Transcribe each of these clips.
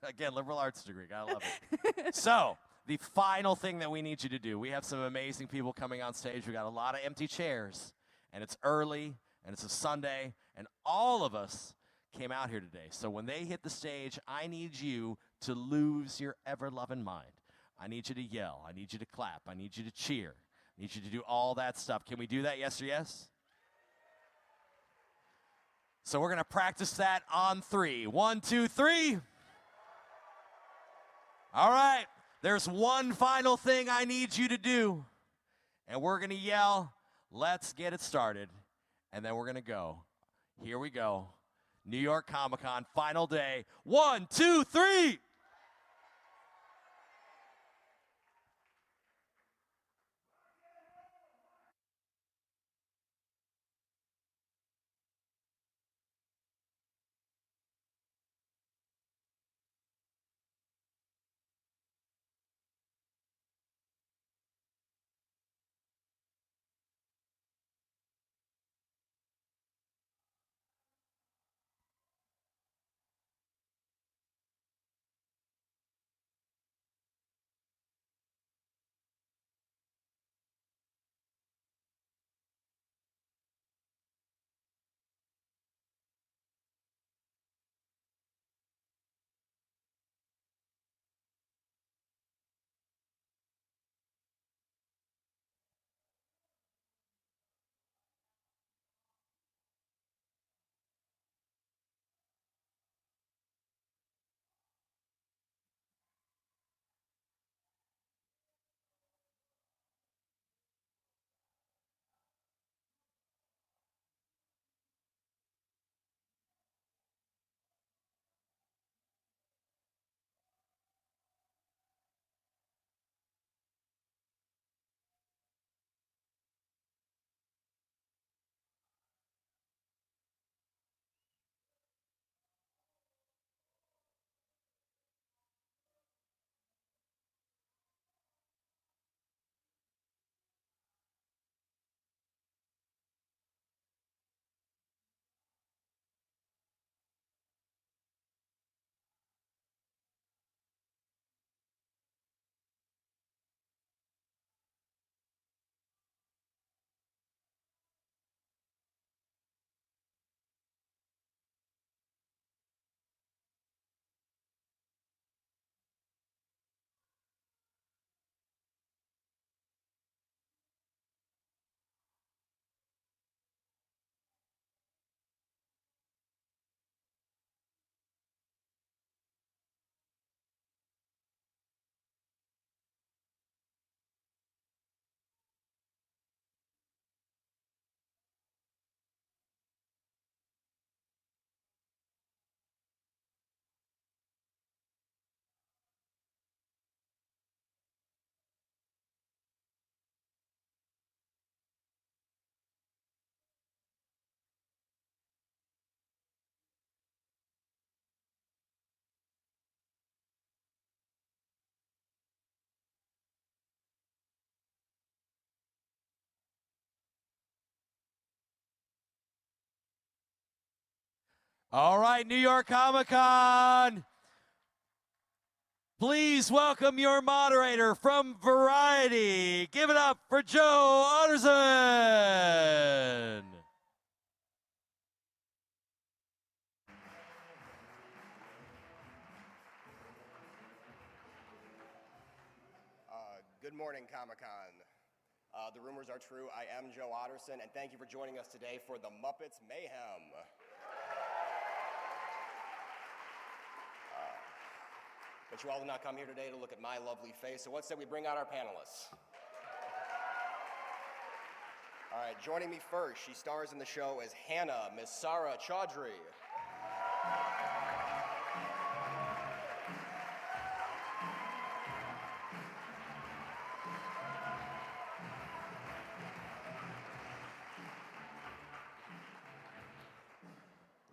Again, liberal arts degree. Gotta love it. So, the final thing that we need you to do, we have some amazing people coming on stage. We got a lot of empty chairs, and it's early, and it's a Sunday, and all of us came out here today. So when they hit the stage, I need you to lose your ever-loving mind. I need you to yell. I need you to clap. I need you to cheer. I need you to do all that stuff. Can we do that, yes or yes? So we're going to practice that on 3. 1, 2, 3. All right. There's one final thing I need you to do. And we're going to yell, let's get it started. And then we're going to go. Here we go. New York Comic Con, final day. 1, 2, 3. All right, New York Comic Con. Please welcome your moderator from Variety. Give it up for Joe Otterson. Good morning, Comic-Con. The rumors are true. I am Joe Otterson, and thank you for joining us today for the Muppets Mayhem. But you all did not come here today to look at my lovely face, so what say we bring out our panelists? All right, joining me first, she stars in the show as Hannah, Miss Sarah Chaudhry.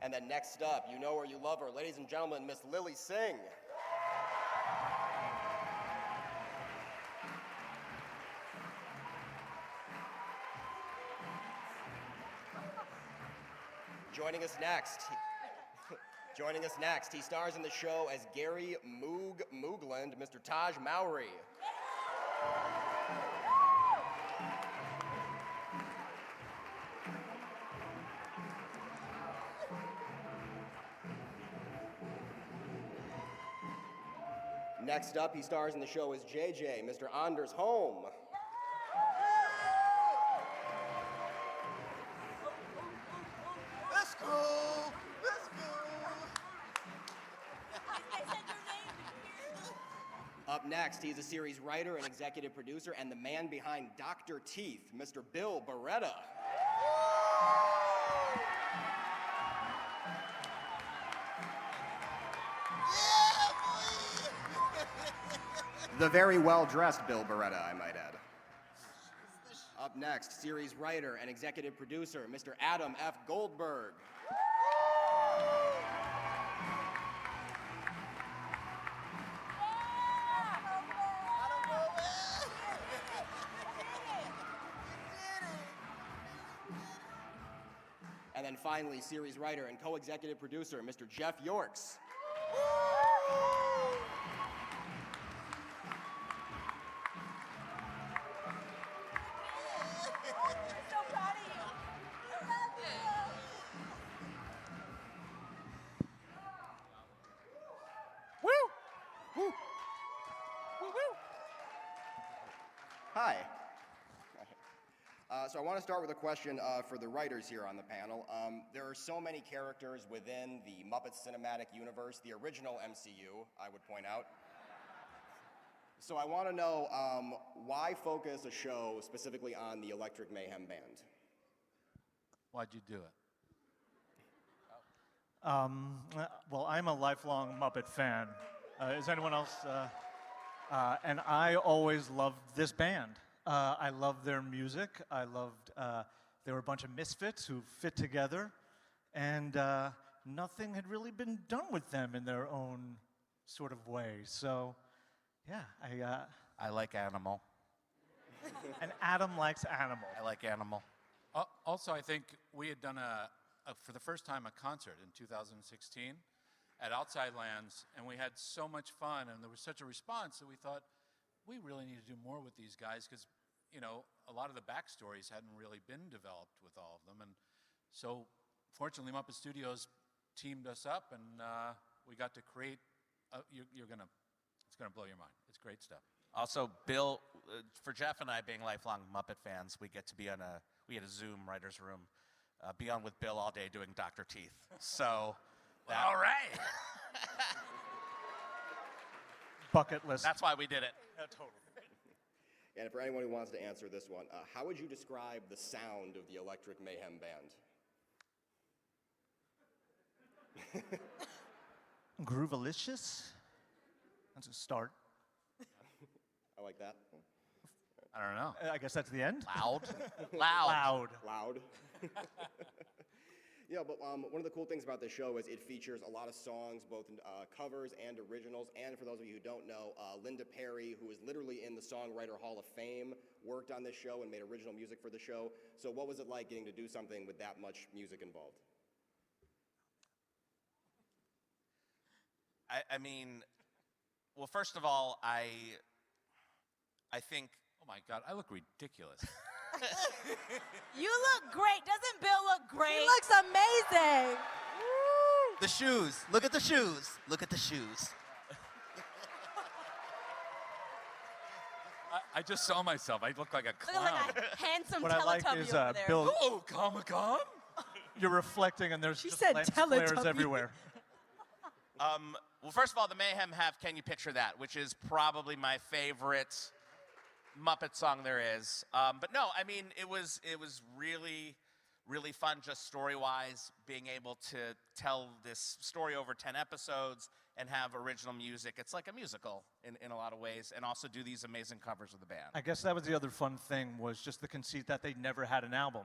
And then next up, you know her, you love her, ladies and gentlemen, Miss Lily Singh. Joining us next, Joining us next, he stars in the show as Gary Moogland, Mr. Taj Mowry. Next up, he stars in the show as JJ, Mr. Anders Holm. Let's go! Let's go! Up next, he's a series writer and executive producer and the man behind Dr. Teeth, Mr. Bill Beretta. The very well-dressed Bill Beretta, I might add. Up next, series writer and executive producer, Mr. Adam F. Goldberg. And then finally, series writer and co-executive producer, Mr. Jeff Yorks. Hi. So I want to start with a question for the writers here on the panel. There are so many characters within the Muppets Cinematic Universe, the original MCU, I would point out. So I want to know why focus a show specifically on the Electric Mayhem Band? Why'd you do it? Well, I'm a lifelong Muppet fan. Is anyone else? And I always loved this band. I loved their music. I loved, they were a bunch of misfits who fit together, and nothing had really been done with them in their own sort of way. So, yeah, I like Animal. and Adam likes Animal. I like Animal. Also, I think we had done for the first time, a concert in 2016 at Outside Lands, and we had so much fun, and there was such a response that we thought, we really need to do more with these guys, because, you know, a lot of the backstories hadn't really been developed with all of them, and so, fortunately, Muppet Studios teamed us up, and we got to create, it's gonna blow your mind. It's great stuff. Also, Bill, for Jeff and I being lifelong Muppet fans, we get to be we had a Zoom writer's room, be on with Bill all day doing Dr. Teeth. So, All right. Bucket list. that's why we did it. Yeah, totally. And for anyone who wants to answer this one, how would you describe the sound of the Electric Mayhem Band? Groovalicious. That's a start. I like that. I don't know. I guess that's the end. Loud. Loud. Loud. Yeah, but one of the cool things about this show is it features a lot of songs, both covers and originals. And for those of you who don't know, Linda Perry, who is literally in the Songwriter Hall of Fame, worked on this show and made original music for the show. So what was it like getting to do something with that much music involved? I mean, well, first of all, I think, Oh my God, I look ridiculous. You look great. Doesn't Bill look great? He looks amazing. the shoes. Look at the shoes. Look at the shoes. I just saw myself. I look like a Look clown. like a handsome What I like Teletubby is over there. Bill. Oh, Comic-Con? You're reflecting, and there's She just said lens flares Teletubby. everywhere. Well, first of all, the Mayhem have Can You Picture That, which is probably my favorite Muppet song there is. But no, I mean, it was really, really fun just story-wise, being able to tell this story over 10 episodes and have original music. It's like a musical in a lot of ways, and also do these amazing covers with the band. I guess that was the other fun thing, was just the conceit that they never had an album.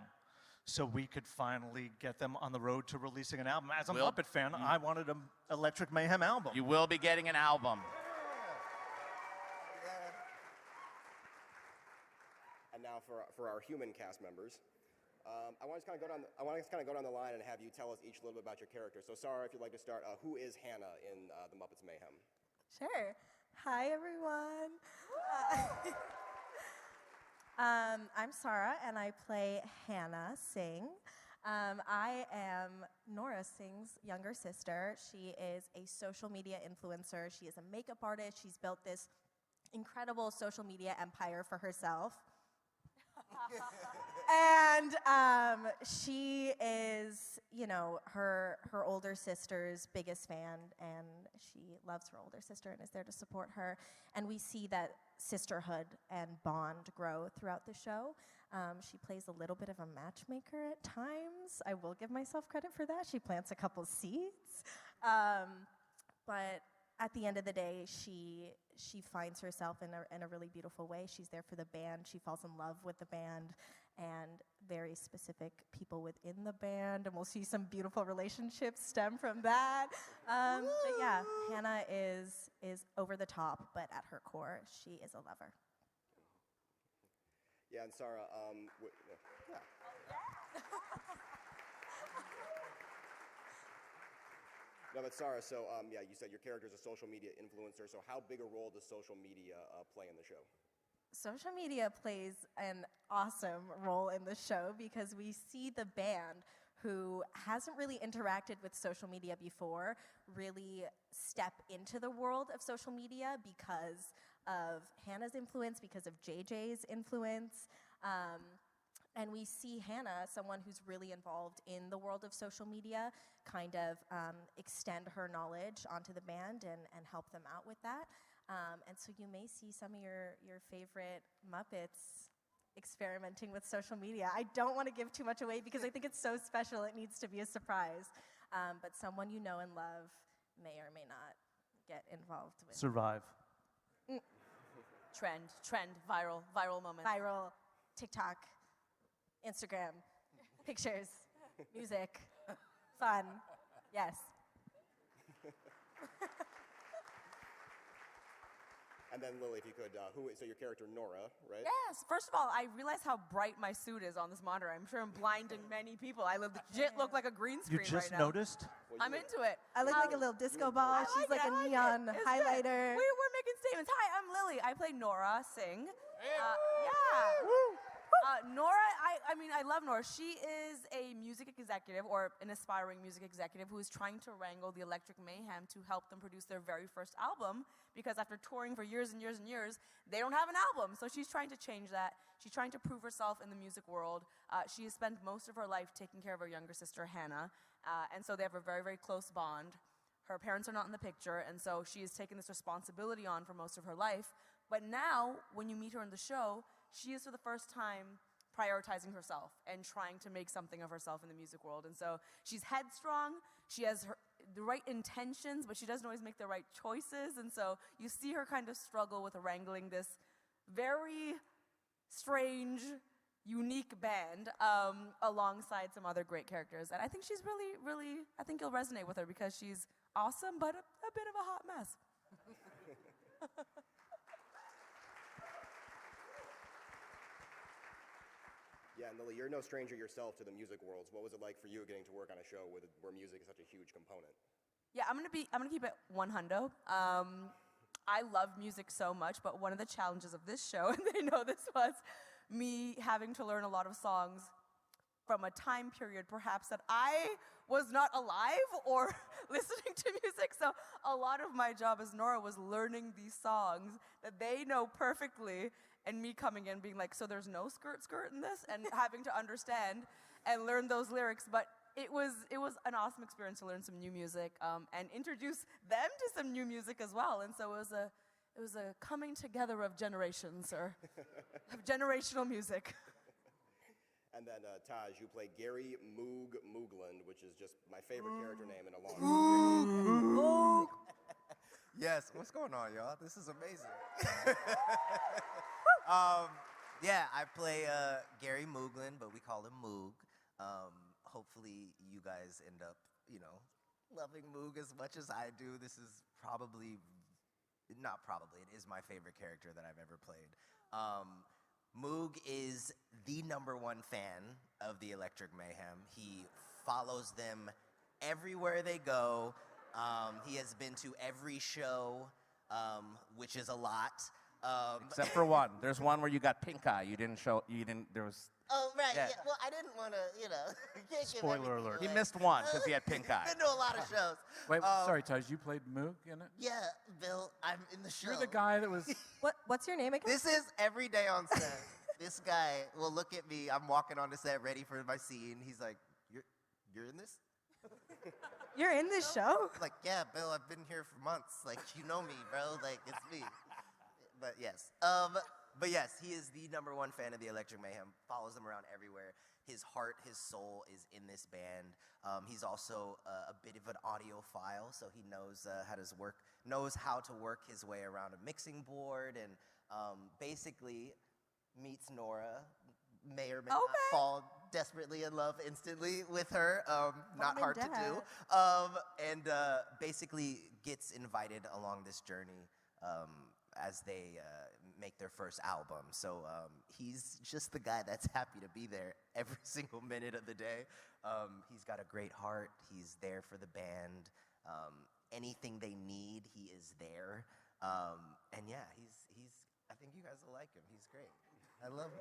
So we could finally get them on the road to releasing an album. As a Muppet fan, I wanted an Electric Mayhem album. You will be getting an album. And now for our human cast members. I want to kind of go down the line and have you tell us each a little bit about your character. So, Sarah, if you'd like to start, who is Hannah in the Muppets Mayhem? Sure. Hi, everyone. I'm Sarah, and I play Hannah Singh. I am Nora Singh's younger sister. She is a social media influencer. She is a makeup artist. She's built this incredible social media empire for herself. And she is, you know, her older sister's biggest fan, and she loves her older sister and is there to support her. And we see that sisterhood and bond grow throughout the show. She plays a little bit of a matchmaker at times. I will give myself credit for that. She plants a couple seeds. But at the end of the day, she finds herself in a really beautiful way. She's there for the band. She falls in love with the band and very specific people within the band, and we'll see some beautiful relationships stem from that. But yeah, Hannah is over the top, but at her core, she is a lover. Yeah, and Sarah, yeah. No, but Sarah, so yeah, you said your character is a social media influencer, so how big a role does social media play in the show? Social media plays an awesome role in the show because we see the band, who hasn't really interacted with social media before, really step into the world of social media because of Hannah's influence, because of JJ's influence. And we see Hannah, someone who's really involved in the world of social media, kind of extend her knowledge onto the band and help them out with that. And so you may see some of your favorite Muppets experimenting with social media. I don't want to give too much away because I think it's so special it needs to be a surprise. But someone you know and love may or may not get involved with. Survive. Trend, viral moment. Viral, TikTok, Instagram, pictures, music, fun, yes. And then Lily, if you could, so your character Nora, right? Yes. First of all, I realize how bright my suit is on this monitor. I'm sure I'm blinding many people. I legit look like a green screen You just right now. noticed? Well, I'm into it. I look like a little disco ball. She's like a neon It's highlighter. good. We're making statements. Hi, I'm Lily. I play Nora Singh. Yeah. Nora, I mean, I love Nora. She is a music executive, or an aspiring music executive, who is trying to wrangle the Electric Mayhem to help them produce their very first album, because after touring for years and years and years, they don't have an album. So she's trying to change that. She's trying to prove herself in the music world. She has spent most of her life taking care of her younger sister, Hannah, and so they have a very, very close bond. Her parents are not in the picture, and so she has taken this responsibility on for most of her life. But now, when you meet her in the show, she is for the first time prioritizing herself and trying to make something of herself in the music world. And so she's headstrong, she has the right intentions, but she doesn't always make the right choices. And so you see her kind of struggle with wrangling this very strange, unique band alongside some other great characters. And I think she's really, really, I think you'll resonate with her because she's awesome, but a bit of a hot mess. Yeah, and Lily, you're no stranger yourself to the music worlds. What was it like for you getting to work on a show where music is such a huge component? Yeah, I'm gonna keep it 100. I love music so much, but one of the challenges of this show, and they know this, was me having to learn a lot of songs from a time period perhaps that I was not alive or listening to music. So a lot of my job as Nora was learning these songs that they know perfectly, and me coming in being like, so there's no skirt in this, and having to understand and learn those lyrics. But it was an awesome experience to learn some new music and introduce them to some new music as well. And so it was a coming together of generations, or of generational music. And then Taj, you play Gary Moogland, which is just my favorite character name in a long time. Yes, what's going on, y'all? This is amazing. Yeah, I play Gary Moogland, but we call him Moog. Hopefully you guys end up, loving Moog as much as I do. This is it is my favorite character that I've ever played. Moog is the #1 fan of the Electric Mayhem. He follows them everywhere they go. He has been to every show, which is a lot. Except for one. There's one where you got pink eye. There was... Oh, right. Yeah. Yeah. Well, I didn't want to, you know. Can't give Spoiler everything alert. He away. missed one because he had pink eye. Been to a lot of shows. Wait, sorry, Taj, you played Moog in it? Yeah, Bill, I'm in the show. You're the guy that was... What's your name again? This is every day on set. This guy will look at me. I'm walking on the set ready for my scene. He's like, "You're in this?" You're in this show? Like, yeah, Bill, I've been here for months. Like, you know me, bro. Like, it's me. But yes. But yes, he is the #1 fan of the Electric Mayhem. Follows them around everywhere. His heart, his soul is in this band. He's also a bit of an audiophile, so he knows how to work his way around a mixing board, and basically meets Nora. May or may not fall desperately in love instantly with her. Not hard to do. And basically gets invited along this journey as they make their first album. So he's just the guy that's happy to be there every single minute of the day. He's got a great heart. He's there for the band. Anything they need, he is there. And yeah, I think you guys will like him. He's great. I love him.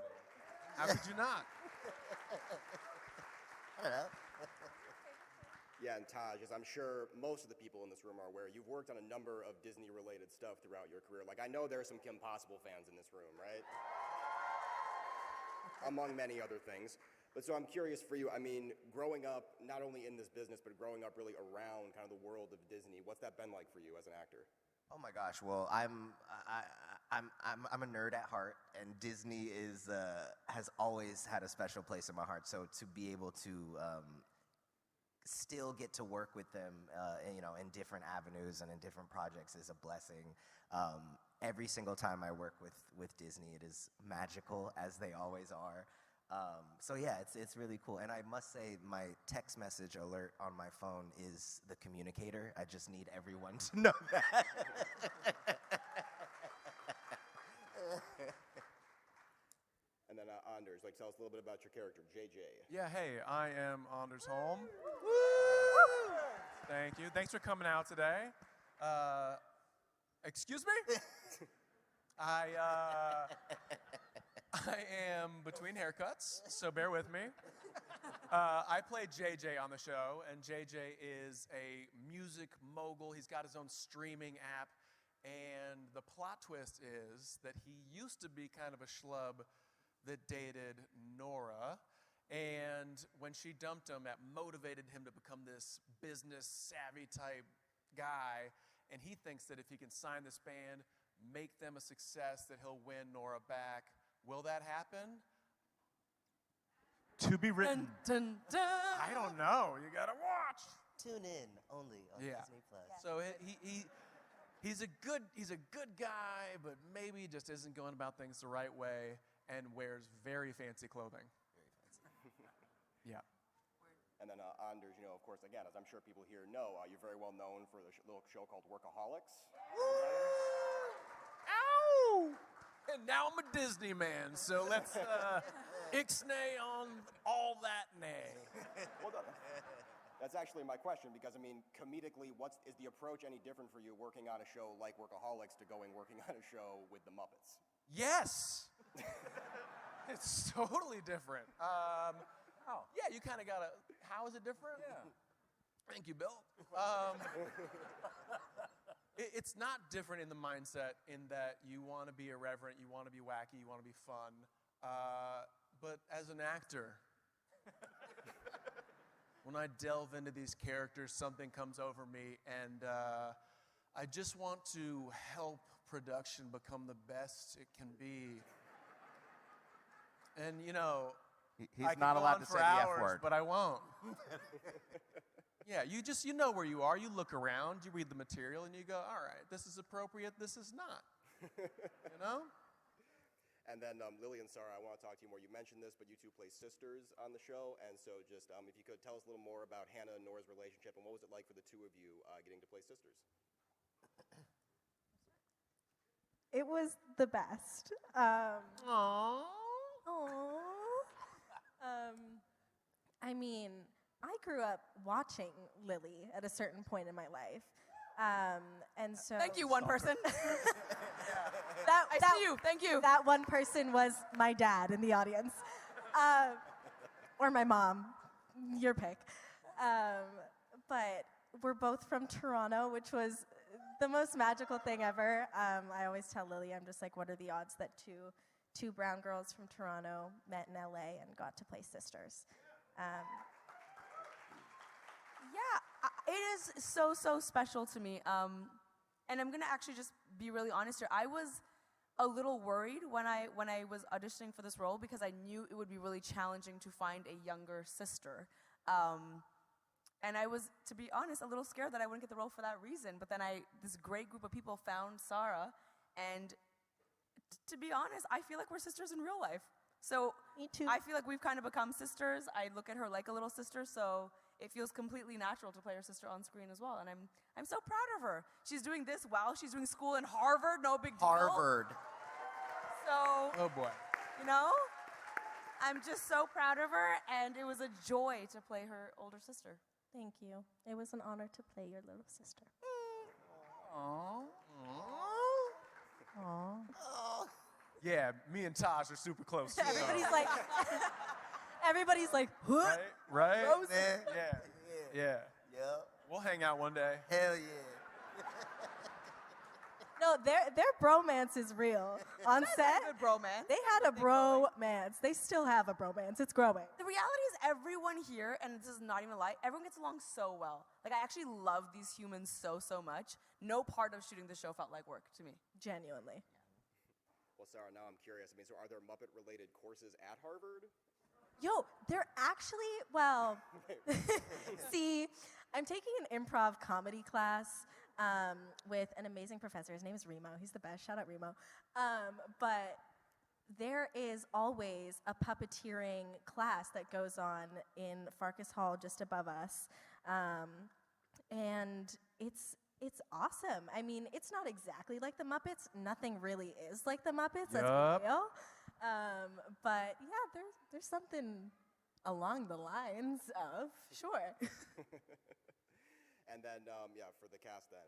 How could you not? I don't know. Yeah, and Taj, as I'm sure most of the people in this room are aware, you've worked on a number of Disney-related stuff throughout your career. Like, I know there are some Kim Possible fans in this room, right? Among many other things. But so I'm curious for you, I mean, growing up, not only in this business, but growing up really around kind of the world of Disney, what's that been like for you as an actor? Oh my gosh! Well, I'm a nerd at heart, and Disney has always had a special place in my heart. So to be able to still get to work with them, in different avenues and in different projects is a blessing. Every single time I work with Disney, it is magical, as they always are. So yeah, it's really cool. And I must say, my text message alert on my phone is the communicator. I just need everyone to know that. And then Anders, tell us a little bit about your character, JJ. Yeah, hey, I am Anders Holm. Thank you. Thanks for coming out today. Excuse me? I am between haircuts, so bear with me. I play JJ on the show, and JJ is a music mogul. He's got his own streaming app, and the plot twist is that he used to be kind of a schlub that dated Nora, and when she dumped him, that motivated him to become this business-savvy type guy, and he thinks that if he can sign this band, make them a success, that he'll win Nora back. Will that happen? To be written. Dun, dun, dun. I don't know. You gotta watch. Tune in only on Disney Plus. So he's a good guy, but maybe just isn't going about things the right way and wears very fancy clothing. Very fancy. Yeah. And then Anders, of course, again, as I'm sure people here know, you're very well known for the little show called Workaholics. Ow! And now I'm a Disney man, so let's ixnay on all that nay. Well done. That's actually my question, because, comedically, is the approach any different for you working on a show like Workaholics to working on a show with the Muppets? Yes! It's totally different. Yeah, you kind of got to, how is it different? Yeah. Thank you, Bill. It's not different in the mindset in that you want to be irreverent, you want to be wacky, you want to be fun. But as an actor, when I delve into these characters, something comes over me, and I just want to help production become the best it can be. And, He's I not can go allowed on to for say the F hours, word. but I won't. Yeah, you know where you are. You look around, you read the material, and you go, all right, this is appropriate, this is not. And then Lily and Sarah, I want to talk to you more. You mentioned this, but you two play sisters on the show, and so just if you could tell us a little more about Hannah and Nora's relationship, and what was it like for the two of you getting to play sisters? It was the best. Aww. I mean, I grew up watching Lily at a certain point in my life. And so Thank you, one person. I see you. Thank you. That one person was my dad in the audience. Or my mom. Your pick. But we're both from Toronto, which was the most magical thing ever. I always tell Lily, I'm just like, what are the odds that two brown girls from Toronto met in LA and got to play sisters? It is so, so special to me. And I'm going to actually just be really honest here. I was a little worried when I was auditioning for this role because I knew it would be really challenging to find a younger sister. And I was, to be honest, a little scared that I wouldn't get the role for that reason. But then this great group of people found Sarah, and to be honest, I feel like we're sisters in real life. So Me too. I feel like we've kind of become sisters. I look at her like a little sister, so it feels completely natural to play her sister on screen as well. And I'm so proud of her. She's doing this while she's doing school in Harvard, no big deal. Harvard. So, Oh boy. you know, I'm just so proud of her, and it was a joy to play her older sister. Thank you. It was an honor to play your little sister. Aww. Aww. Yeah, me and Taj are super close. Too, Everybody's like, what? Right? Man. Yeah. Yeah. Yep. We'll hang out one day. Hell yeah. No, their bromance is real. On set, Good bromance. they had a bromance. They still have a bromance. It's growing. The reality is everyone here, and this is not even a lie, everyone gets along so well. Like, I actually love these humans so, so much. No part of shooting the show felt like work to me. Genuinely. Well, Sarah, now I'm curious. I mean, so are there Muppet-related courses at Harvard? Yo, they're actually, well, see, I'm taking an improv comedy class with an amazing professor. His name is Remo. He's the best. Shout out Remo. But there is always a puppeteering class that goes on in Farkas Hall just above us. And it's awesome. I mean, it's not exactly like the Muppets. Nothing really is like the Muppets. Let's be real. But yeah, there's something along the lines of, sure. And then, for the cast then,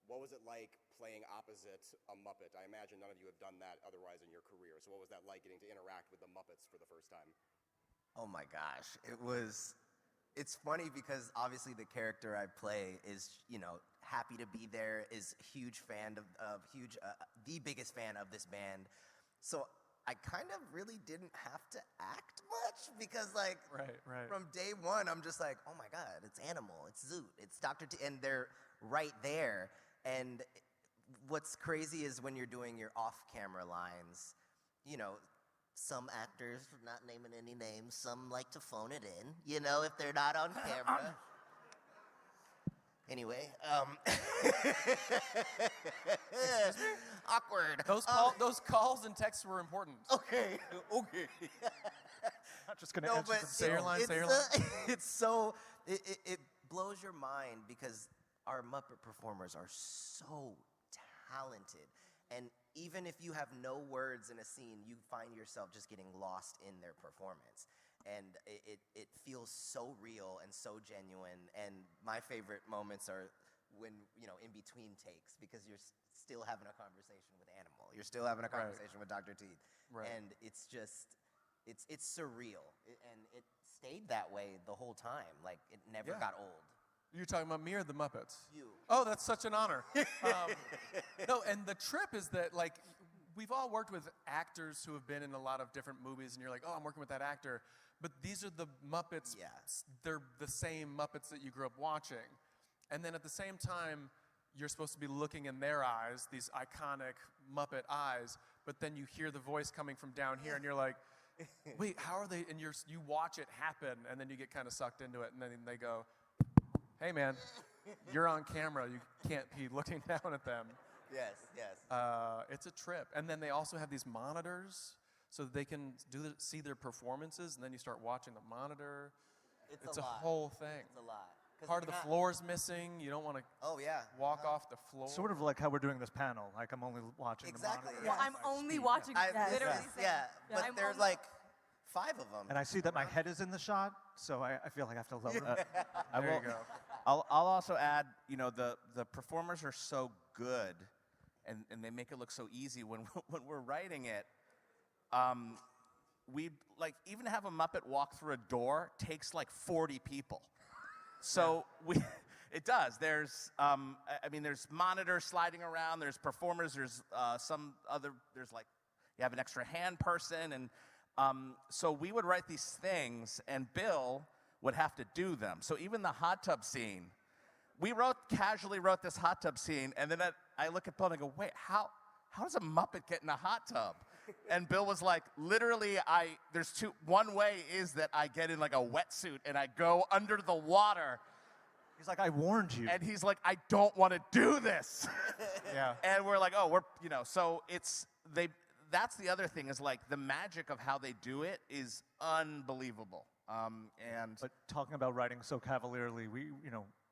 what was it like playing opposite a Muppet? I imagine none of you have done that otherwise in your career. So what was that like getting to interact with the Muppets for the first time? Oh my gosh, it's funny because obviously the character I play is, happy to be there, is huge fan the biggest fan of this band. So I kind of really didn't have to act much because Right. from day one, I'm just like, oh my God, it's Animal, it's Zoot, it's Dr. T, and they're right there. And what's crazy is when you're doing your off-camera lines, some actors, not naming any names, some like to phone it in, if they're not on camera. Anyway, awkward. Those calls and texts were important. Okay. Not just gonna answer the Say your line, it's, say your line. It's so, it blows your mind because our Muppet performers are so talented. And even if you have no words in a scene, you find yourself just getting lost in their performance. And it feels so real and so genuine. And my favorite moments are when, in between takes, because you're still having a conversation with Animal. You're still having a conversation with Dr. Teeth. Right. And it's just, it's surreal. And it stayed that way the whole time. Like, it never got old. You're talking about me or the Muppets? You. Oh, that's such an honor. No, and the trip is that, we've all worked with actors who have been in a lot of different movies, and you're like, oh, I'm working with that actor. But these are the Muppets. Yeah. They're the same Muppets that you grew up watching. And then at the same time, you're supposed to be looking in their eyes, these iconic Muppet eyes, but then you hear the voice coming from down here, and you're like, wait, how are they? And you watch it happen, and then you get kind of sucked into it, and then they go, hey, man, you're on camera. You can't be looking down at them. Yes. It's a trip. And then they also have these monitors so that they can see their performances, and then you start watching the monitor. It's a lot. whole thing. It's a lot. part of the floor's missing. You don't want to Oh yeah. walk off the floor. Sort of like how we're doing this panel. Like I'm only watching Exactly, the monitor. yeah. Well, I'm only watching literally. same. Yeah, but I'm there's only- like 5 of them. And I see that my head is in the shot, so I feel like I have to lower it. I There will, you go. I'll also add, you know, the performers are so good, and they make it look so easy when when we're writing it. We like even have a Muppet walk through a door takes like 40 people. So it does. There's I mean there's monitors sliding around. There's performers. There's there's like you have an extra hand person, and so we would write these things, and Bill would have to do them. So even the hot tub scene, we casually wrote this hot tub scene, and then I look at Bill and I go, wait, how does a Muppet get in a hot tub? And Bill was like, literally, one way is that I get in like a wetsuit and I go under the water. He's like, I warned you. And he's like, I don't want to do this. Yeah. And we're like, oh, so that's the other thing is like the magic of how they do it is unbelievable. But talking about writing so cavalierly, we,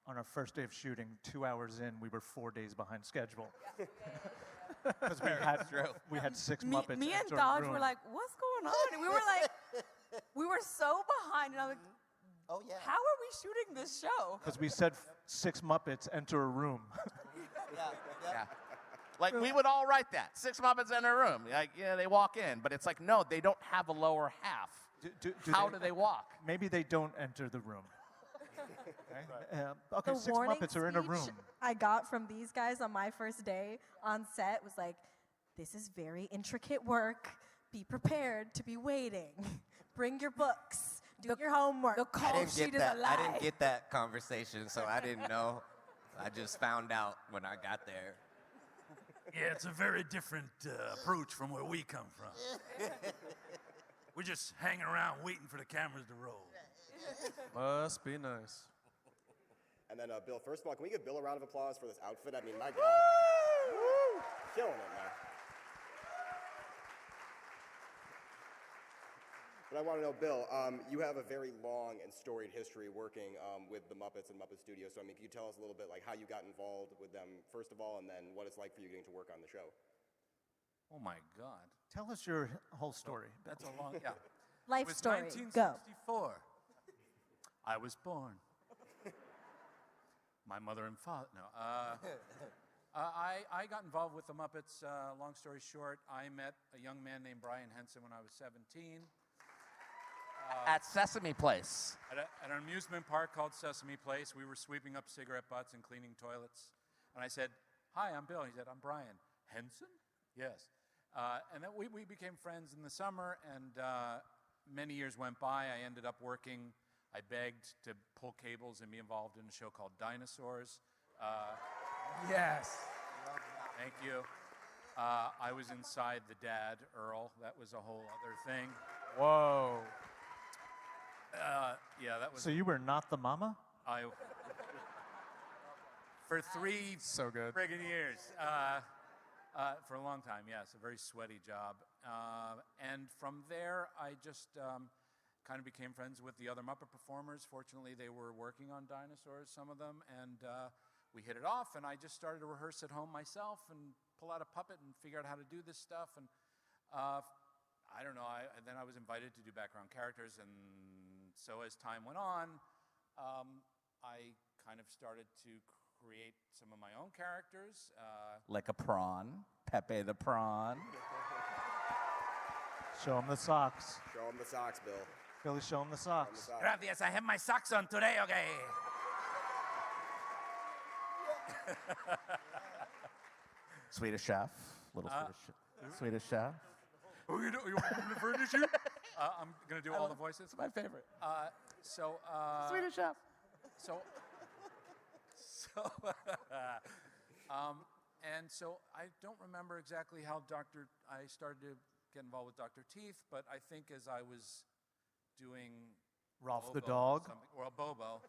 on our first day of shooting, 2 hours in, we were 4 days behind schedule. Because we had 6 Muppets. Me and enter a Dodge room. were like, what's going on? And we were like, we were so behind. And I'm like, Oh yeah. how are we shooting this show? Because we said 6 Muppets enter a room. Yeah. Like, we would all write that. 6 Muppets in a room. Like, yeah, they walk in. But it's like, no, they don't have a lower half. How do they walk? Maybe they don't enter the room. Okay, The 6 warning Muppets are in a room. speech I got from these guys on my first day on set was like, this is very intricate work. Be prepared to be waiting. Bring your books. Do your homework. The call sheet is a lie. I didn't get that conversation, so I didn't know. I just found out when I got there. Yeah, it's a very different approach from where we come from. We're just hanging around waiting for the cameras to roll. Must be nice. And then, Bill, first of all, can we give Bill a round of applause for this outfit? I mean, my God. Woo! Killing it, man. But I want to know, Bill, you have a very long and storied history working with the Muppets and Muppet Studios. So, I mean, can you tell us a little bit, like, how you got involved with them, first of all, and then what it's like for you getting to work on the show? Oh my God. Tell us your whole story. That's a long, yeah. Life It was story. 1964. Go. I was born. My mother and father, no. I got involved with the Muppets, long story short. I met a young man named Brian Henson when I was 17. At Sesame Place. At an amusement park called Sesame Place, we were sweeping up cigarette butts and cleaning toilets. And I said, hi, I'm Bill. He said, I'm Brian. Henson? Yes. And then we became friends in the summer, and many years went by. I ended up working. I begged to pull cables and be involved in a show called Dinosaurs. Yes. Thank you. I was inside the dad, Earl. That was a whole other thing. Whoa. Yeah, that was. So you were not the mama? For 3 So good. friggin' years. For a long time, yes, a very sweaty job. And from there, I just kind of became friends with the other Muppet performers. Fortunately, they were working on Dinosaurs, some of them, and we hit it off, and I just started to rehearse at home myself and pull out a puppet and figure out how to do this stuff. And I don't know, then I was invited to do background characters, and so as time went on, I kind of started to create some of my own characters. Like a prawn. Pepe the Prawn. Show him the socks. Show him the socks, Bill. Billy, show him the socks. Gracias, I have my socks on today, okay? Swedish Chef. Little Swedish Chef. Oh, you want me to furnish you? I'm going to do all the voices. It's my favorite. Swedish Chef. And so I don't remember exactly how I started to get involved with Dr. Teeth, but I think as I was doing Rolf Bobo the dog. Bobo,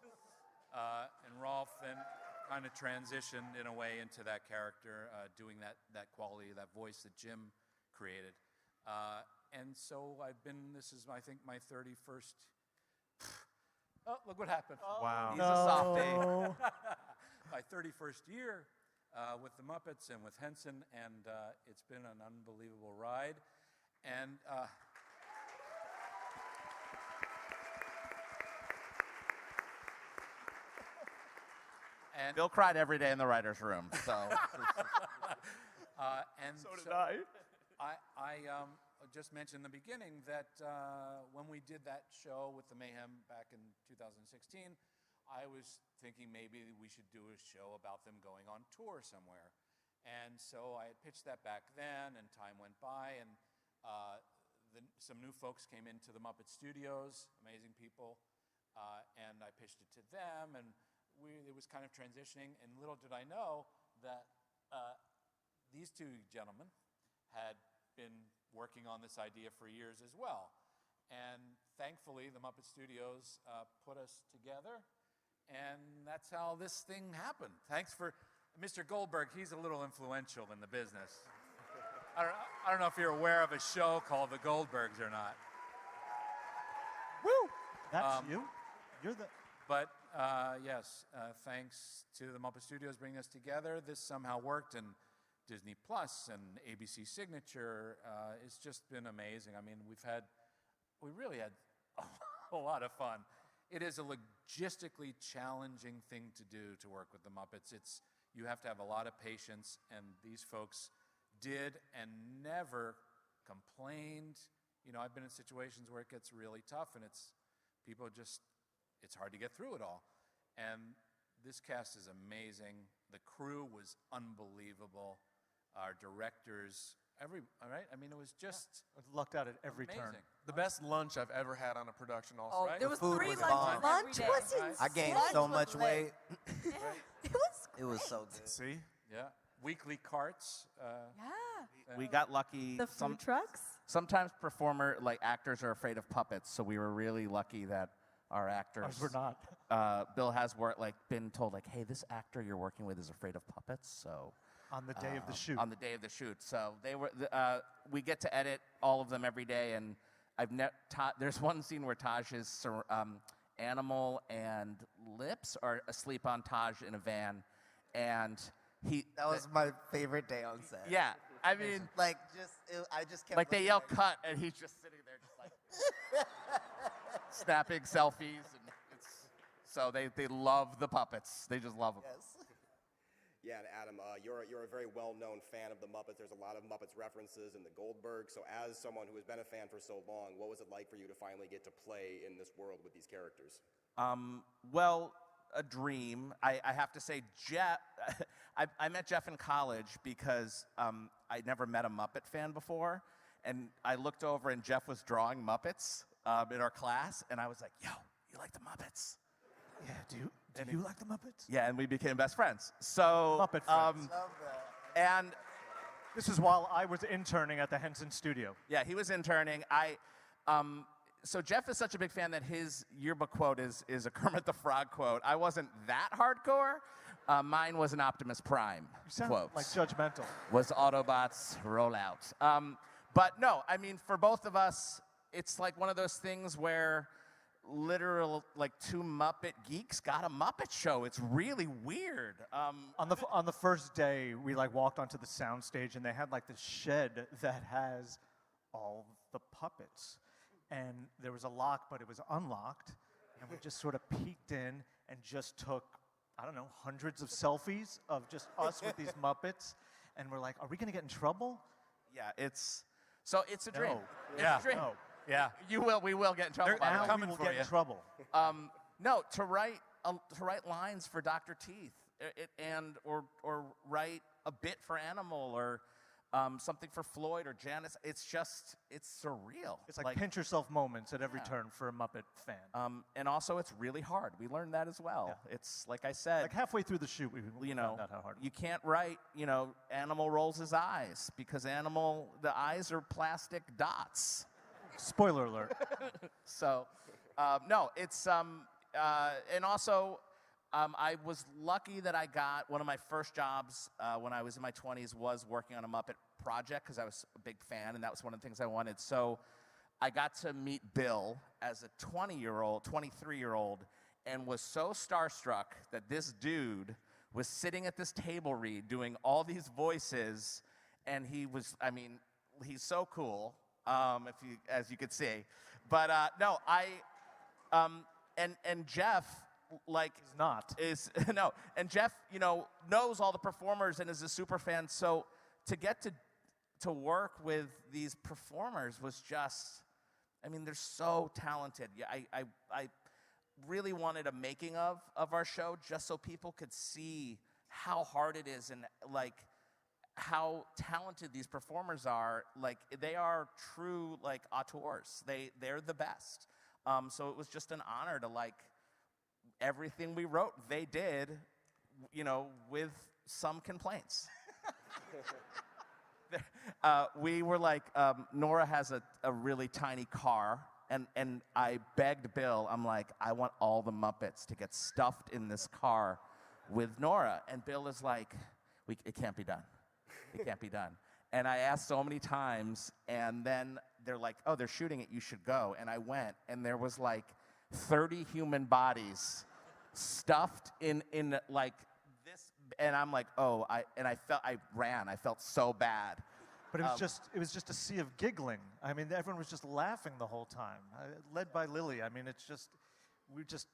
and Rolf then kind of transitioned in a way into that character, doing that quality, that voice that Jim created. And so this is, I think, my 31st Oh, look what happened. Wow. He's a softie. My 31st year with the Muppets and with Henson, and it's been an unbelievable ride. And Bill cried every day in the writer's room, so. and So did I. I just mentioned in the beginning that when we did that show with the Mayhem back in 2016, I was thinking maybe we should do a show about them going on tour somewhere. And so I had pitched that back then, and time went by, and some new folks came into the Muppet Studios, amazing people, and I pitched it to them, and it was kind of transitioning, and little did I know that these two gentlemen had been working on this idea for years as well. And thankfully, the Muppet Studios put us together, and that's how this thing happened. Thanks for Mr. Goldberg. He's a little influential in the business. I don't know if you're aware of a show called The Goldbergs or not. Woo! That's you? You're the... But yes, thanks to the Muppet Studios bringing us together, this somehow worked, and Disney Plus and ABC Signature, it's just been amazing. I mean, we really had a lot of fun. It is a logistically challenging thing to do to work with the Muppets. You have to have a lot of patience, and these folks did and never complained. You know, I've been in situations where it gets really tough, and it's hard to get through it all. And this cast is amazing. The crew was unbelievable. Our directors, all right? I mean, it was just I lucked out at every amazing. turn. The best lunch I've ever had on a production also, Oh, right? there was food 3 was lunches bomb. every Lunch day. was Right. I gained insane. so much weight. It was It was so good. See? Yeah. Weekly carts. Yeah. We got lucky. the food trucks. Sometimes actors are afraid of puppets, so we were really lucky that our actors. Ours were not. Bill has been told hey, this actor you're working with is afraid of puppets, so. On the day of the shoot. On the day of the shoot, so they were. We get to edit all of them every day, and there's one scene where Taj's animal and Lips are asleep on Taj in a van, and That was my favorite day on set. Yeah, I mean, I just kept they looking yell cut, and he's just sitting there just snapping selfies, and so they love the puppets. They just love them. Yes. Yeah, and Adam, you're a very well-known fan of the Muppets. There's a lot of Muppets references in the Goldberg. So as someone who has been a fan for so long, what was it like for you to finally get to play in this world with these characters? Well, a dream. I have to say, Jeff. I met Jeff in college because I never met a Muppet fan before, and I looked over and Jeff was drawing Muppets in our class, and I was like, "Yo, you like the Muppets?" Yeah, do you like the Muppets? Yeah, and we became best friends. So Muppet friends. Love that. and This is while I was interning at the Henson studio. yeah, he was interning. So Jeff is such a big fan that his yearbook quote is a Kermit the Frog quote. I wasn't that hardcore. Mine was an Optimus Prime You sound quote. like judgmental. Was Autobots roll out. But no, I mean, for both of us, it's like one of those things where literal, two Muppet geeks got a Muppet show. It's really weird. On the first day, we walked onto the soundstage, and they had this shed that has all the puppets, and there was a lock, but it was unlocked, and we just sort of peeked in and just took, I don't know, hundreds of selfies of just us with these Muppets, and we're like, are we gonna get in trouble? Yeah, it's a dream. No. It's Yeah. a dream. No. Yeah. We will get in trouble. They're by the Now way. coming we will for get you. in trouble. No, to write lines for Dr. Teeth, or write a bit for Animal, or something for Floyd or Janice. It's surreal. It's like pinch yourself moments at every Yeah. turn for a Muppet fan. And also it's really hard. We learned that as well. Yeah. It's like I said, Halfway through the shoot, we found out how hard. you can't write, Animal rolls his eyes because the eyes are plastic dots. Spoiler alert. So, no, it's, and also, I was lucky that I got one of my first jobs when I was in my 20s was working on a Muppet project because I was a big fan, and that was one of the things I wanted. So I got to meet Bill as a 20-year-old, 23-year-old, and was so starstruck that this dude was sitting at this table read doing all these voices, and he was, I mean, he's so cool, as you could see. But no, and Jeff, like, He's not. is no, and Jeff, you know, knows all the performers and is a super fan. So to get to work with these performers was just, I mean, they're so talented. Yeah, I really wanted a making of our show just so people could see how hard it is and like how talented these performers are. Like, they are true, like, auteurs. They're the best. So it was just an honor to, like, everything we wrote, they did, you know, with some complaints. We were like, Nora has a really tiny car, and I begged Bill, I'm like, I want all the Muppets to get stuffed in this car with Nora. And Bill is like, it can't be done. It can't be done. And I asked so many times, and then they're like, oh, they're shooting it, you should go. And I went, and there was like 30 human bodies stuffed in like this, and I'm like, oh, I ran. I felt so bad. But it was just a sea of giggling. I mean, everyone was just laughing the whole time, led by Lily. I mean, we just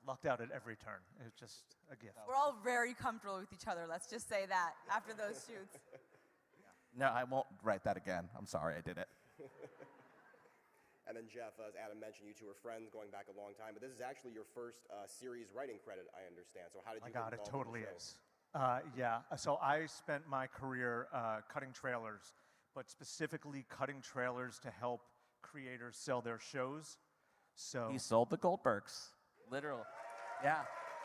lucked out at every turn. It was just a gift. We're all very comfortable with each other. Let's just say that after those shoots. No, I won't write that again. I'm sorry, I did it. And then Jeff, as Adam mentioned, you two are friends going back a long time, but this is actually your first series writing credit, I understand. So how did you get involved it totally in the show? is. Yeah, so I spent my career cutting trailers, but specifically cutting trailers to help creators sell their shows. So He sold the Goldbergs, literal. Yeah.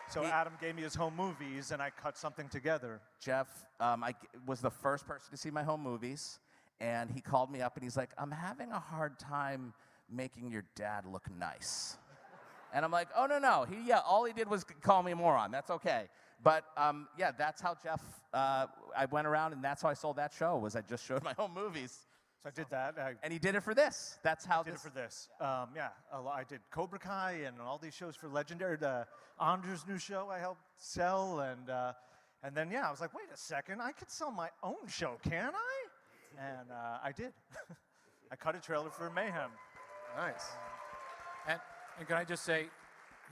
So Adam gave me his home movies, and I cut something together. Jeff, I was the first person to see my home movies, and he called me up, and he's like, I'm having a hard time making your dad look nice. And I'm like, oh, no. All he did was call me a moron. That's okay. But, that's how Jeff, I went around, and that's how I sold that show, was I just showed my home movies. So I did that. And he did it for this. That's how I did it for this. I did Cobra Kai and all these shows for Legendary. Andrew's new show I helped sell, and then I was like, wait a second, I could sell my own show, can I? And I did. I cut a trailer for Mayhem. Nice. And can I just say,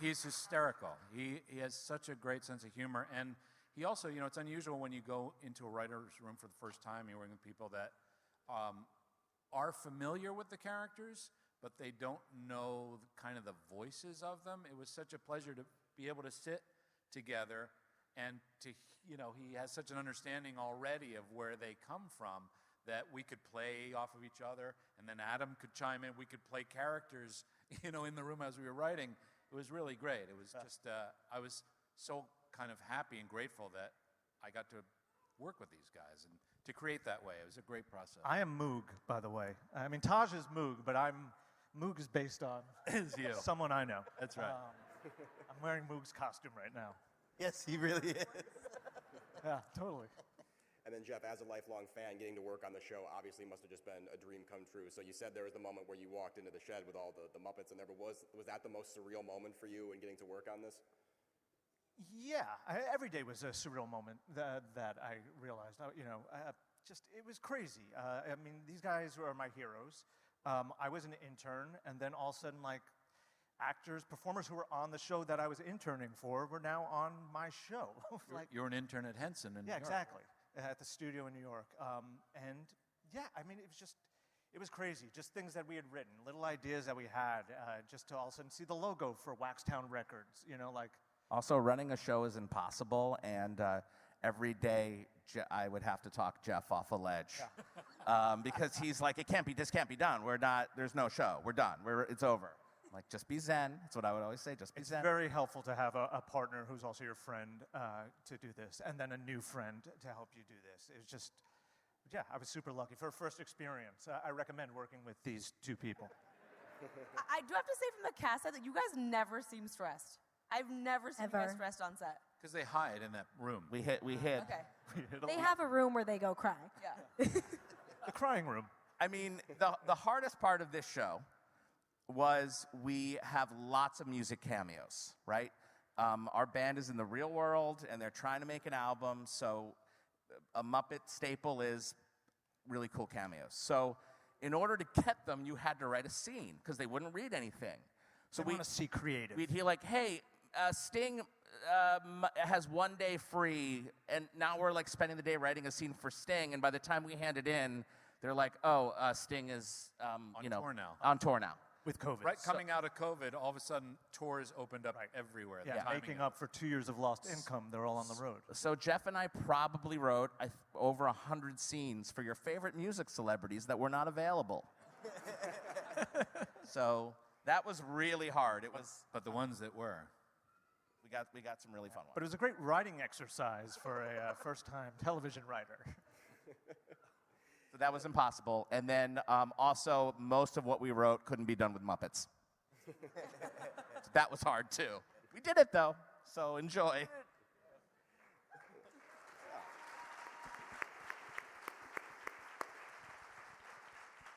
he's hysterical. He has such a great sense of humor, and he also, it's unusual when you go into a writer's room for the first time, you're working with people that are familiar with the characters, but they don't know kind of the voices of them. It was such a pleasure to be able to sit together and to, he has such an understanding already of where they come from that we could play off of each other, and then Adam could chime in. We could play characters, in the room as we were writing. It was really great. It was just, I was so kind of happy and grateful that I got to work with these guys and to create that way. It was a great process. I am Moog, by the way. I mean, Taj is Moog, but Moog is based on Is you. someone I know. That's right. I'm wearing Moog's costume right now. Yes, he really is. Yeah, totally. And then Jeff, as a lifelong fan, getting to work on the show obviously must have just been a dream come true. So you said there was the moment where you walked into the shed with all the Muppets, and was that the most surreal moment for you in getting to work on this? Yeah, every day was a surreal moment that I realized. It was crazy. I mean, these guys were my heroes. I was an intern, and then all of a sudden, like, actors, performers who were on the show that I was interning for were now on my show. You're an intern at Henson in New York. Exactly, at the studio in New York. It was crazy. Just things that we had written, little ideas that we had, just to all of a sudden see the logo for Waxtown Records, Also, running a show is impossible, and every day I would have to talk Jeff off a ledge because he's like, this can't be done. There's no show. We're done. It's over. I'm like, just be zen. That's what I would always say. Just be zen. It's very helpful to have a partner who's also your friend to do this, and then a new friend to help you do this. It was just, I was super lucky. For a first experience, I recommend working with these two people. I do have to say from the cast side that you guys never seem stressed. I've never seen you guys stressed on set. Because they hide in that room. We hid. Okay. They have a room where they go cry. Yeah. The crying room. I mean, the hardest part of this show was we have lots of music cameos, right? Our band is in the real world, and they're trying to make an album, so a Muppet staple is really cool cameos. So in order to get them, you had to write a scene, because they wouldn't read anything. So we want to see creative. We'd hear like, hey, Sting has 1 day free, and now we're like spending the day writing a scene for Sting, and by the time we hand it in, they're like, oh, Sting is tour now. On tour now. With COVID. Right, coming out of COVID, all of a sudden tours opened up everywhere. Yeah, making up for 2 years of lost income, they're all on the road. So Jeff and I probably wrote over 100 scenes for your favorite music celebrities that were not available. So that was really hard. It was, but the ones that were, we got some really fun ones. But it was a great writing exercise for a first-time television writer. So that was impossible. And then also, most of what we wrote couldn't be done with Muppets. So that was hard, too. We did it, though, so enjoy.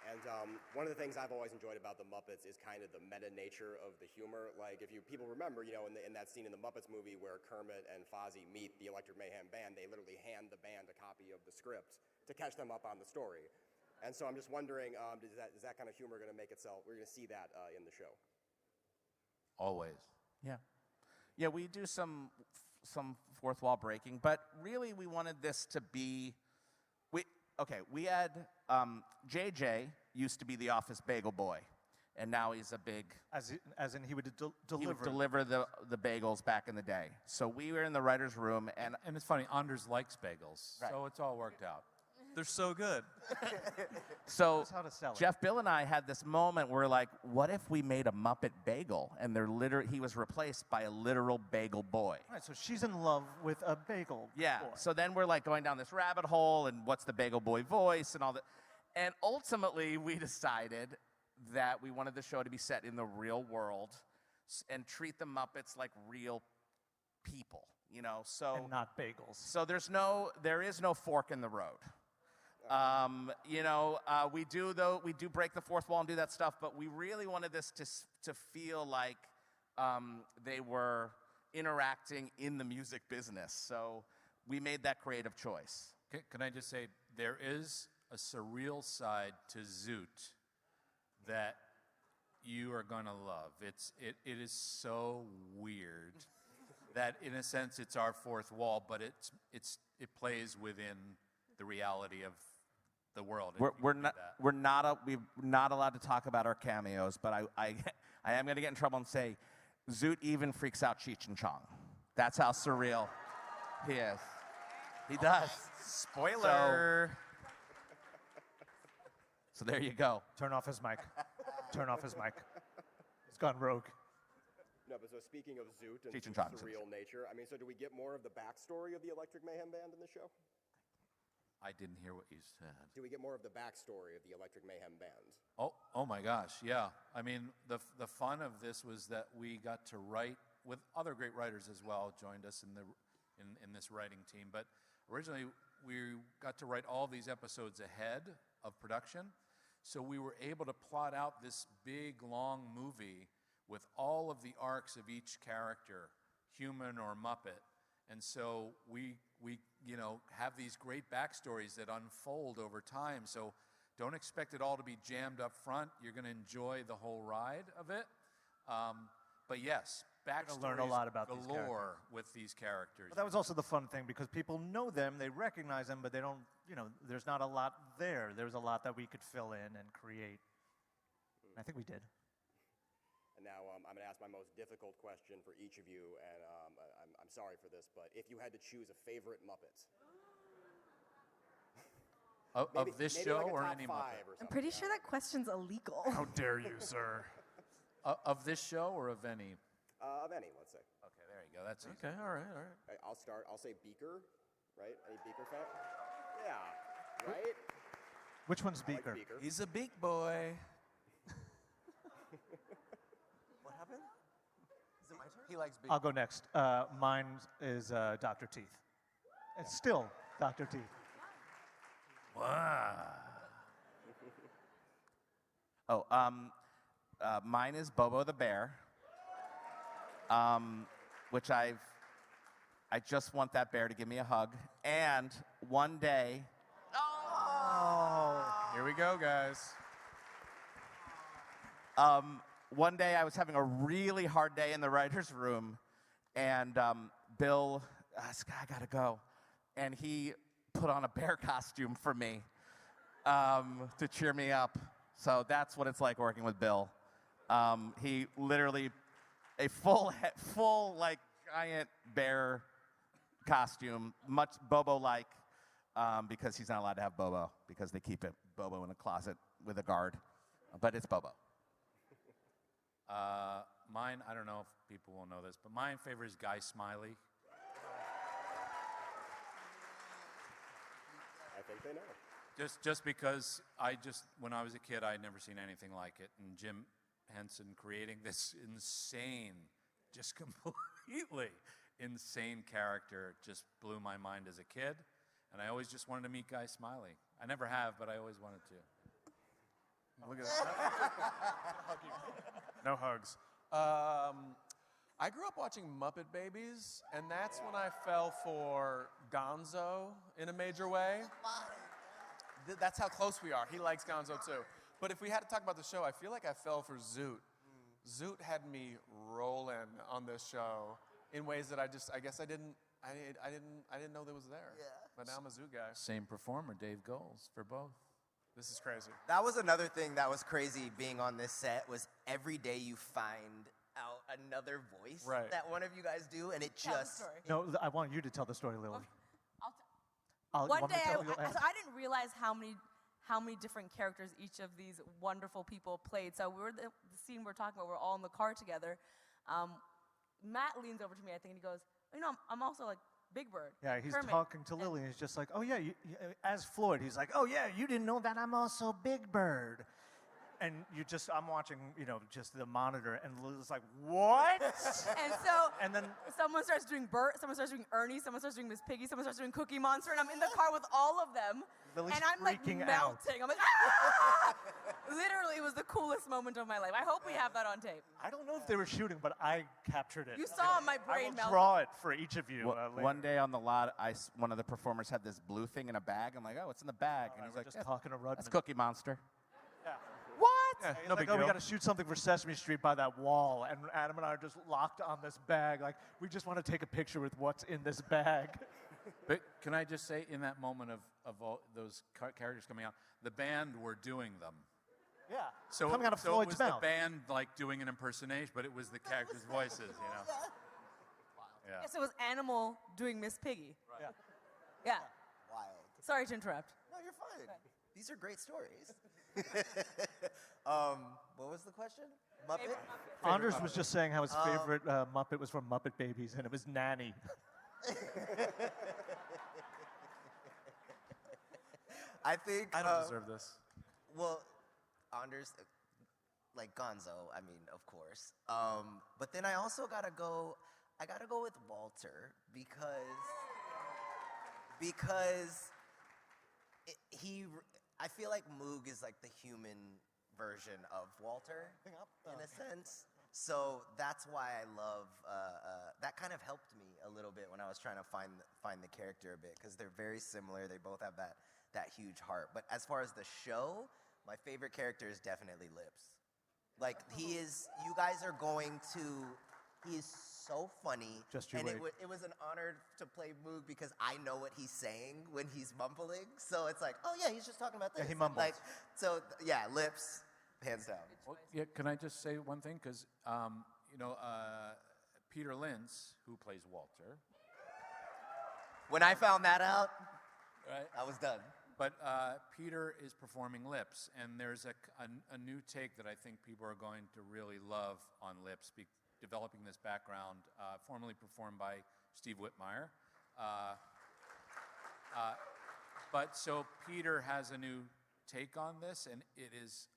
And one of the things I've always enjoyed about the Muppets is kind of the meta nature of the humor. Like, if people remember, in that scene in the Muppets movie where Kermit and Fozzie meet the Electric Mayhem Band, they literally hand the band a copy of the script to catch them up on the story. And so I'm just wondering, is that kind of humor going to make itself? We're going to see that in the show. always. Yeah. Yeah, we do some fourth wall breaking, but really we wanted this to be, we had, JJ used to be the office bagel boy, and now he's a big... As in he would deliver. He would deliver the bagels back in the day. So we were in the writer's room, and it's funny, Anders likes bagels, right. So it's all worked out. They're so good. So That's how to sell it. Jeff, Bill, and I had this moment where, like, what if we made a Muppet bagel, and he was replaced by a literal bagel boy? Right, so she's in love with a bagel Yeah. boy. So then we're like going down this rabbit hole, and what's the bagel boy voice and all that. And ultimately, we decided that we wanted the show to be set in the real world and treat the Muppets like real people, you know. So and not bagels. So there is no fork in the road. We do break the fourth wall and do that stuff, but we really wanted this to feel like they were interacting in the music business. So we made that creative choice. Can I just say, there is a surreal side to Zoot that you are going to love. It is so weird that, in a sense, it's our fourth wall, but it plays within the reality of the world. We're not allowed to talk about our cameos, but I am going to get in trouble and say Zoot even freaks out Cheech and Chong. That's how surreal he is. He does. Spoiler. So there you go. Turn off his mic. Turn off his mic. He's gone rogue. No, but so speaking of Zoot and Cheech and Chong. surreal nature, I mean, so do we get more of the backstory of the Electric Mayhem Band in the show? I didn't hear what you said. Do we get more of the backstory of the Electric Mayhem Band? Oh my gosh, yeah. I mean, the fun of this was that we got to write with other great writers as well, joined us in this writing team. But originally, we got to write all these episodes ahead of production. So we were able to plot out this big, long movie with all of the arcs of each character, human or Muppet. And so we have these great backstories that unfold over time. So don't expect it all to be jammed up front. You're going to enjoy the whole ride of it. But yes, backstories learn a lot about these galore with these characters. But that was also the fun thing, because people know them, they recognize them, but they don't, there's not a lot there. There's a lot that we could fill in and create. And I think we did. And now I'm going to ask my most difficult question for each of you, and I'm sorry for this, but if you had to choose a favorite Muppet. Of this show like a or top any 5 Muppet? or I'm something, pretty sure that question's illegal. How dare you, sir? Of this show or of any? Of any, let's say. Okay, there you go. That's easy. Okay, all right. I'll start. I'll say Beaker, right? Any Beaker fan? Yeah, right? Which one's I like Beaker? Beaker. He's a big boy. What happened? Is it my turn? He likes big. I'll go next. Mine is Dr. Teeth. It's still Dr. Teeth. Wow. Oh, mine is Bobo the bear, which I just want that bear to give me a hug. And one day, Here we go, guys. one day I was having a really hard day in the writer's room, and Bill, I gotta go, and he put on a bear costume for me to cheer me up. So that's what it's like working with Bill. He literally, a full like giant bear costume, much Bobo-like, because he's not allowed to have Bobo because they keep Bobo in a closet with a guard, but it's Bobo. Mine, I don't know if people will know this, but my favorite is Guy Smiley. I think they know. Just because when I was a kid, I had never seen anything like it. And Jim Henson creating this insane, just completely insane character just blew my mind as a kid. And I always just wanted to meet Guy Smiley. I never have, but I always wanted to. Look at that. No hugs. I grew up watching Muppet Babies, and that's when I fell for Gonzo in a major way. That's how close we are. He likes Gonzo too. But if we had to talk about the show, I feel like I fell for Zoot. Zoot had me rolling on this show in ways that I guess I didn't know that was there. Yeah. But now I'm a Zoot guy. Same performer, Dave Goelz, for both. This is crazy. That was another thing that was crazy being on this set was every day you find out another voice that one of you guys do, and it Tell the just... story. No, I want you to tell the story, Lily. One day, I didn't realize how many different characters each of these wonderful people played. So the scene we're talking about, we're all in the car together. Matt leans over to me, I think, and he goes, I'm also like Big Bird. Yeah, he's Kermit." talking to Lily, and he's just like, oh yeah, as Floyd, he's like, oh yeah, you didn't know that I'm also Big Bird. And I'm watching, just the monitor, and Lily's like, what? And then someone starts doing Bert, someone starts doing Ernie, someone starts doing Miss Piggy, someone starts doing Cookie Monster, and I'm in the car with all of them. Lily's and I'm like freaking melting. out. I'm like, ah! Literally, it was the coolest moment of my life. I hope we have that on tape. I don't know if they were shooting, but I captured it. You saw my I brain will melt. draw it for each of you. later. One day on the lot, one of the performers had this blue thing in a bag. I'm like, oh, what's in the bag? And he's we're like, just talking to Rudman. that's Cookie Monster. Yeah, He's no like, big oh, we deal. got to shoot something for Sesame Street by that wall, and Adam and I are just locked on this bag. Like, we just want to take a picture with what's in this bag. But can I just say, in that moment of all those characters coming out, the band were doing them. Yeah. So, coming out of so it Floyd's was mouth. the band like doing an impersonation, but it was the characters' voices, Yeah. Yes, it was Animal doing Miss Piggy. Yeah. Yeah. Wild. Sorry to interrupt. No, you're fine. These are great stories. What was the question? Muppet? Anders was just saying how his favorite Muppet was from Muppet Babies, and it was Nanny. I think... I don't deserve this. Well, Anders, like Gonzo, I mean, of course. But then I also gotta go with Walter because I feel like Moog is like the human version of Walter in a sense. So that's why I love, that kind of helped me a little bit when I was trying to find the character a bit, because they're very similar. They both have that huge heart. But as far as the show, my favorite character is definitely Lips. Like, he is so funny. Just you and wait. it was an honor to play Moog because I know what he's saying when he's mumbling. So it's like, oh yeah, he's just talking about this. Yeah, he mumbles. Like, so yeah, Lips, hands down. Well, yeah, can I just say one thing? Because, Peter Lintz, who plays Walter. When I found that out, Right. I was done. But Peter is performing Lips, and there's a new take that I think people are going to really love on Lips, developing this background, formerly performed by Steve Whitmire. But so Peter has a new take on this, and it's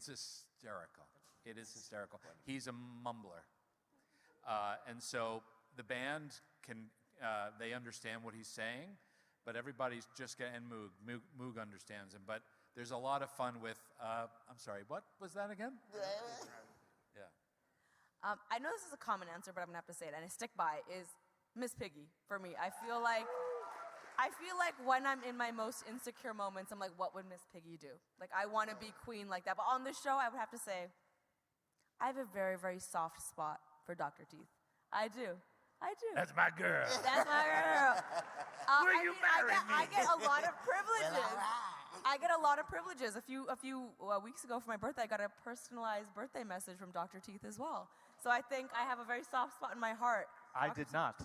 hysterical. It is hysterical. He's a mumbler. And so the band they understand what he's saying, but everybody's just getting Moog. Moog understands him. But there's a lot of fun with, I'm sorry, what was that again? Yeah. I know this is a common answer, but I'm gonna have to say it, and I stick by, is Miss Piggy for me. I feel like when I'm in my most insecure moments, I'm like, what would Miss Piggy do? Like, I want to be queen like that. But on this show, I would have to say, I have a very, very soft spot for Dr. Teeth. I do. That's my girl. That's my girl. Will you marry me? I get a lot of privileges. I get a lot of privileges. A few weeks ago for my birthday, I got a personalized birthday message from Dr. Teeth as well. So I think I have a very soft spot in my heart. I did not.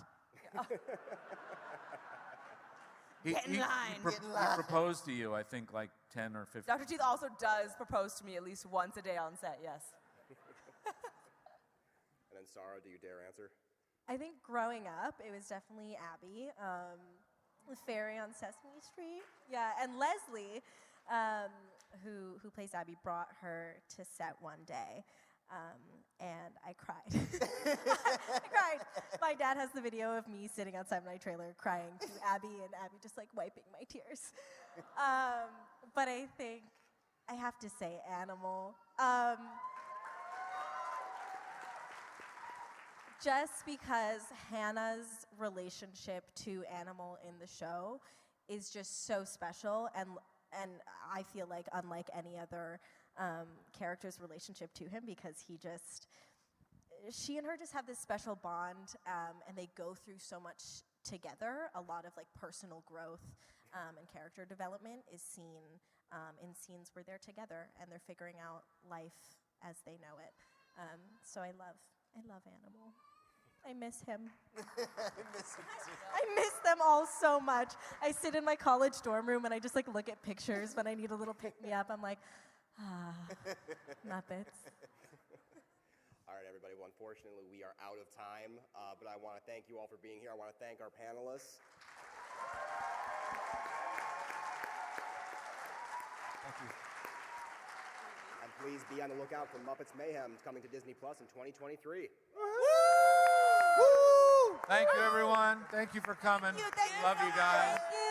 Get in line. He proposed to you, I think, like 10 or 15. Dr. Teeth also does propose to me at least once a day on set, yes. And then Sarah, do you dare answer? I think growing up, it was definitely Abby, the fairy on Sesame Street. Yeah, and Leslie, who plays Abby, brought her to set one day, and I cried. I cried. My dad has the video of me sitting outside my trailer crying to Abby, and Abby just like wiping my tears. But I think I have to say Animal. Just because Hannah's relationship to Animal in the show is just so special, and I feel like unlike any other character's relationship to him, because she and her just have this special bond, and they go through so much together. A lot of like personal growth and character development is seen in scenes where they're together and they're figuring out life as they know it. So I love Animal. I miss him. I miss them all so much. I sit in my college dorm room and I just like look at pictures when I need a little pick-me-up. I'm like, Muppets. All right, everybody. Well, unfortunately, we are out of time, but I want to thank you all for being here. I want to thank our panelists. Thank you. And please be on the lookout for Muppets Mayhem coming to Disney Plus in 2023. Thank you, everyone. Thank you for coming. Thank you Love so you much. guys. Thank you.